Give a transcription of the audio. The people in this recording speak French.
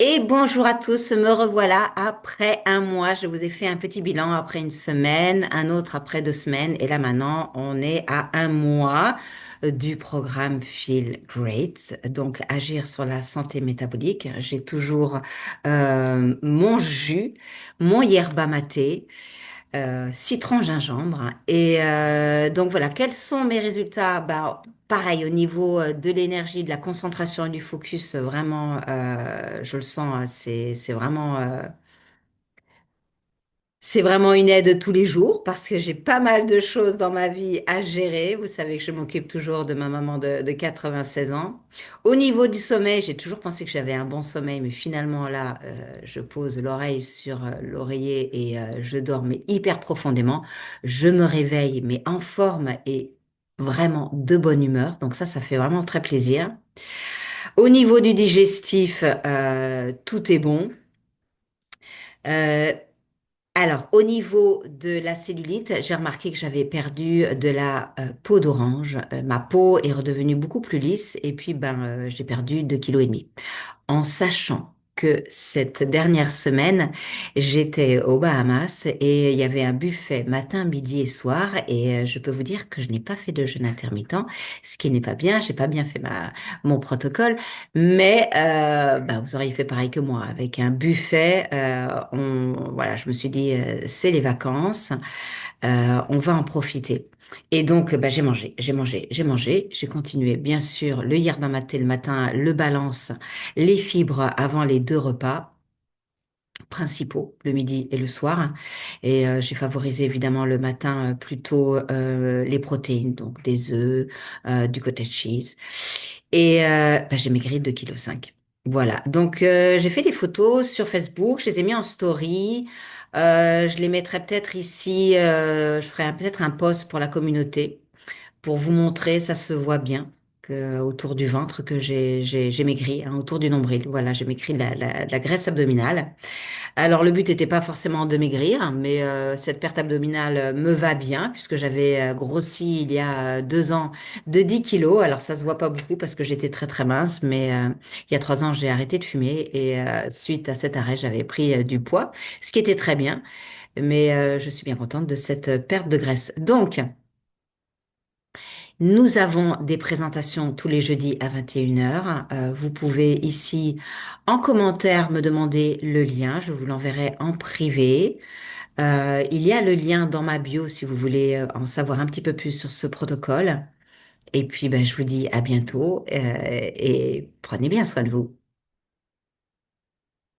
Et bonjour à tous, me revoilà après un mois. Je vous ai fait un petit bilan après une semaine, un autre après 2 semaines. Et là maintenant, on est à un mois du programme Feel Great, donc agir sur la santé métabolique. J'ai toujours mon jus, mon yerba maté citron gingembre. Et donc voilà, quels sont mes résultats? Ben, pareil, au niveau de l'énergie, de la concentration et du focus, vraiment, je le sens, c'est vraiment une aide tous les jours parce que j'ai pas mal de choses dans ma vie à gérer. Vous savez que je m'occupe toujours de ma maman de 96 ans. Au niveau du sommeil, j'ai toujours pensé que j'avais un bon sommeil, mais finalement là, je pose l'oreille sur l'oreiller et je dors mais hyper profondément. Je me réveille mais en forme et vraiment de bonne humeur. Donc ça fait vraiment très plaisir. Au niveau du digestif, tout est bon. Euh, alors, au niveau de la cellulite, j'ai remarqué que j'avais perdu de la peau d'orange. Ma peau est redevenue beaucoup plus lisse et puis j'ai perdu 2,5 kg en sachant que cette dernière semaine, j'étais aux Bahamas et il y avait un buffet matin, midi et soir et je peux vous dire que je n'ai pas fait de jeûne intermittent, ce qui n'est pas bien, j'ai pas bien fait mon protocole, mais vous auriez fait pareil que moi avec un buffet. Voilà, je me suis dit c'est les vacances, on va en profiter. Et donc, j'ai mangé, j'ai mangé, j'ai mangé, j'ai continué. Bien sûr, le yerba maté le matin, le balance, les fibres avant les deux repas principaux, le midi et le soir. Et j'ai favorisé évidemment le matin plutôt les protéines, donc des œufs, du cottage cheese. Et j'ai maigri 2,5 kg. Voilà, donc j'ai fait des photos sur Facebook, je les ai mis en story. Je les mettrai peut-être ici, je ferai peut-être un post pour la communauté pour vous montrer, ça se voit bien, autour du ventre que j'ai maigri, hein, autour du nombril. Voilà, j'ai maigri de la graisse abdominale. Alors, le but n'était pas forcément de maigrir, mais cette perte abdominale me va bien, puisque j'avais grossi il y a 2 ans de 10 kilos. Alors, ça se voit pas beaucoup parce que j'étais très très mince, mais il y a 3 ans, j'ai arrêté de fumer et suite à cet arrêt, j'avais pris du poids, ce qui était très bien. Mais je suis bien contente de cette perte de graisse. Donc, nous avons des présentations tous les jeudis à 21 heures. Vous pouvez ici en commentaire me demander le lien. Je vous l'enverrai en privé. Il y a le lien dans ma bio si vous voulez en savoir un petit peu plus sur ce protocole. Et puis, je vous dis à bientôt et prenez bien soin de vous.